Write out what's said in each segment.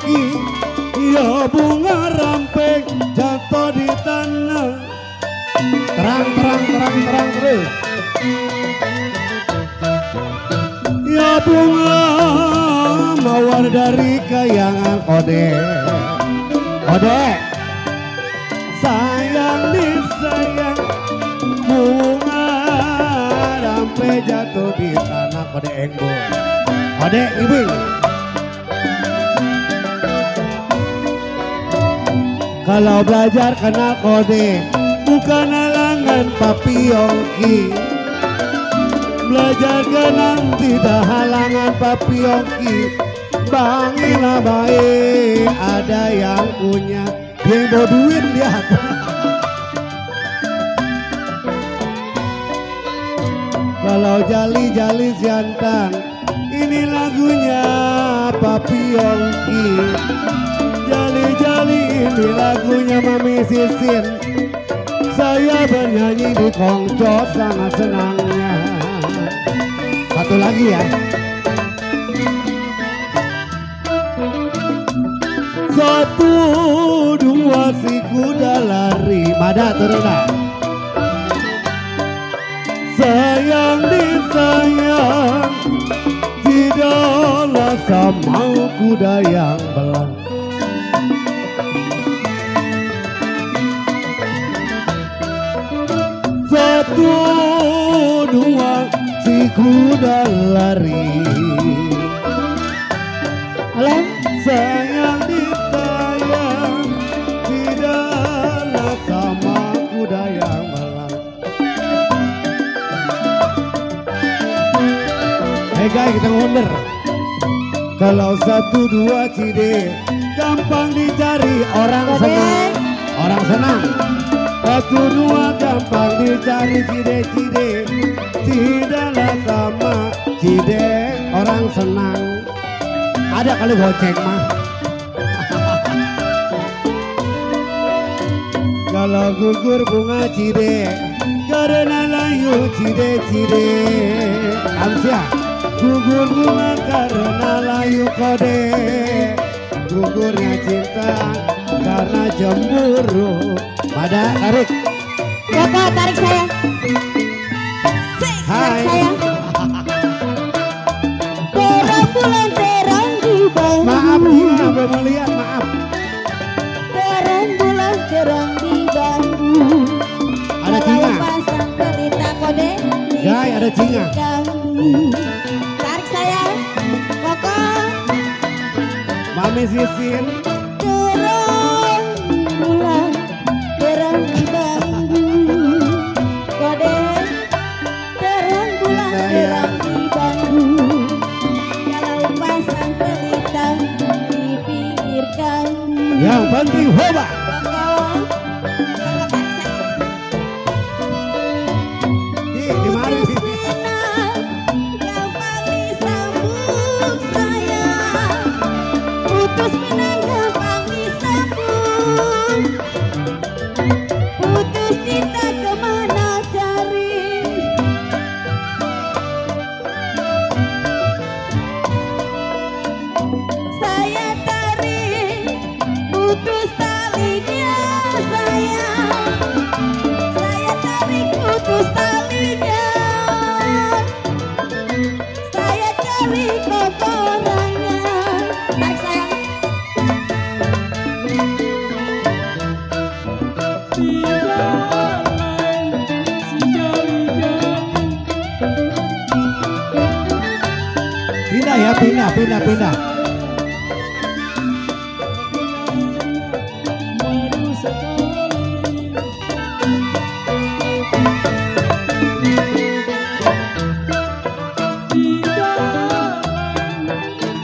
Yongki, ya bunga ramping jatuh di tanah. Terang terus. Ya bunga mawar dari kayangan Ode. Sayang disayang bunga rampe jatuh di tanah Ode Engbo. Ode Ibing. Kalau belajar kenal kode bukan halangan Papi Yongki. Belajar kenal tidak halangan Papi Yongki. Bangilah baik ada yang punya. Yang bawa duit lihat. Kalau jali-jali siantang, ini lagunya Papi Yongki. Jali-jali ini lagunya Mami Sisin. Saya bernyanyi di Kongco sangat senangnya. Satu lagi ya. Satu dua si kuda lari. Mada turun dah. Sayang disayang tidaklah sama kuda yang belang. Satu dua si kuda lari. Halo? Sayang disayang tidaklah sama kuda yang belang. Hey guys, kita ngonder. Kalau satu dua cide gampang dicari orang senang. Orang senang. Satu dua gampang dicari cide-cide. Tidaklah sama cide orang senang. Ada kali goceng mah. Kalau gugur bunga cide karena layu cide-cide. Amsia gugur bunga karena layu kode. Gugurnya cinta karena cemburu. Pada tarik. Koko tarik saya. Hai. Saya. Terang bulan terang di Bandung. Maaf Gina belum melihat, maaf. Terang bulan terang di Bandung. Ada Cina. Pasang pelita kode. Guys, ada Cina. Tarik saya. Koko. Mami Sisin. Terang bulan terang di Bandung. Kode. Terang bulan terang di Bandung. Kalau pasang pelita di pinggir kami. Yang penting hoba. Di mari Sisin. Gampang disambung sayang. Putus pinang gampang disambung. Putus cinta kemana cari. Saya tarik putus talinya sayang. Saya tarik putus talinya. Saya cari kotorannya. Tarik sayang. Pindah ya, pindah.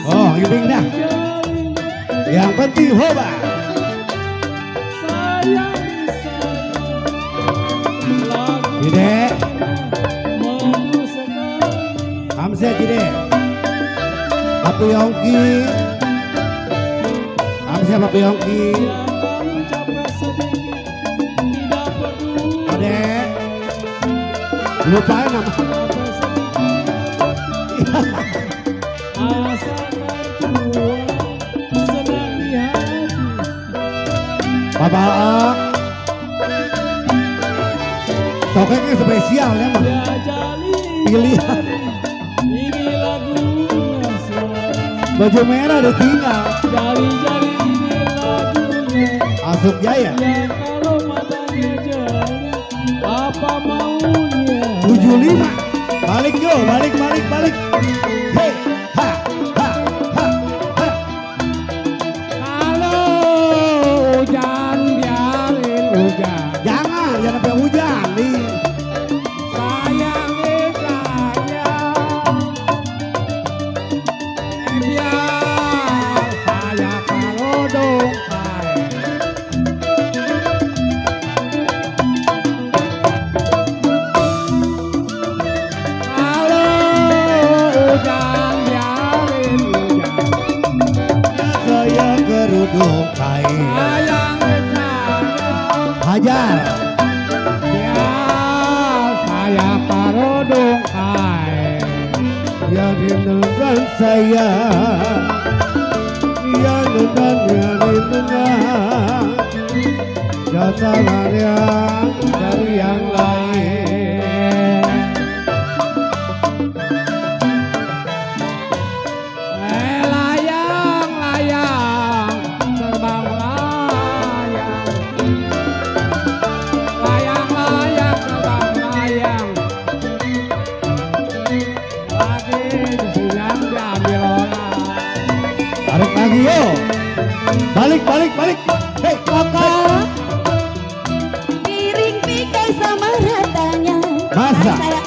Oh, Ibing dah. Yang penting hoba. Cide. Hamzah Cide. Papi Yongki. Hamzah Papi Yongki. Ode. Lupain nama. Bapak tokengnya spesial ya mah. Ya Jali Pilihan. ini lagunya selalu. Baju merah ditinggal. Jali ini lagunya. Masuk Jaya. Ya kalau matanya jali apa maunya. 75. Balik yo, balik. Hei, ha, ha, ha, ha. Kalau hujan biarin hujan. Jangan sampai hujan nih. Sayang saya. Biar saya kalau dongkai. Kalau hujan biarin hujan. Saya geruduk kain. Sayang saya. Hajar. Biar saya kalau dongkai. Ya dinungan saya. Ya dinungan. Ya salah yang dari yang lain. Layang-layang terbang layang. Layang-layang terbang layang. Lagi disilang diambil orang. Tarik lagi yo. Balik. Hei, Kokok piring pinggang sama ratanya. Masa? Saya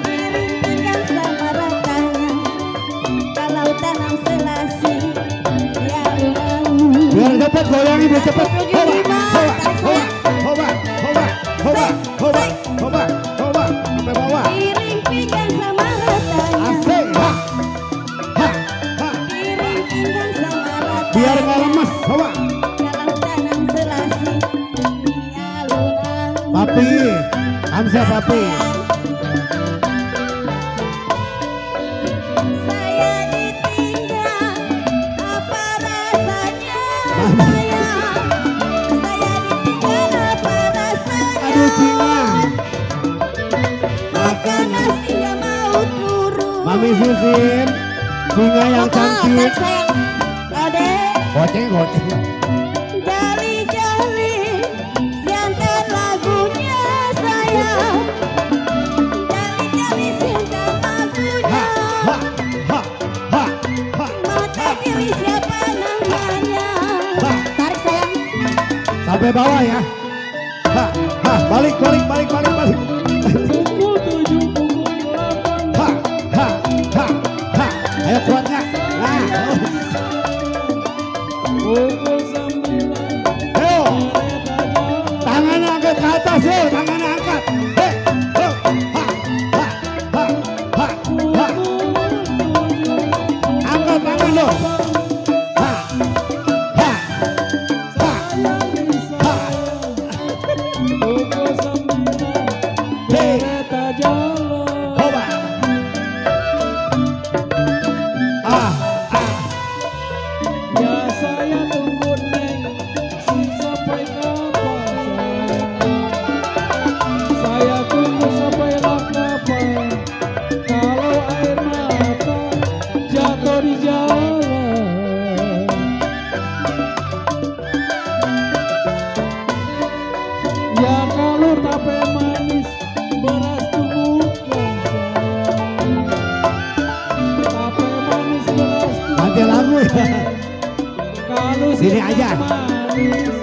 piring pinggang sama ratanya. Kalau tanam selasi ya lalu. biar cepet goyangin biar cepet. Hoba. Sampai bawah. Piring pinggang sama ratanya. Asik. Ha. Piring pinggang sama ratanya. Biar nggak lemes. Hoba. Kalau tanam selasi ya lalu. Papi. Hamzah papi. Saya ditinggal apa rasanya Mama. saya ditinggal apa rasanya. Aduh Cina. Makan nasi gak mau turun. Mami Sisin. Singa yang cantik. Sayang Ode Goceng. jali siantar lagunya sayang. Jali siantar lagunya. Ha. Mata pilih siapa namanya. Tarik sayang. Sampai bawah ya. Ha. Balik. Pukul 7, pukul 8. Ha. Ayo kuatnya. Nah. Pukul 9. Ayo. Kereta jalan. Tangannya angkat ke atas yo. Tangannya angkat. Hei. Yo. Ha. Angkat tangan lo. Ha. Pukul 9. Kereta jalan. Hoba. Ya saya tunggu neng, sampai kapan saya tunggu sampai kapan. Kalau air mata jatuh di jalan. Ya kalau tape manis beras tumbuhkan sayang. Tape manis beras Ganti lagu ya. kalau Sini aja. manis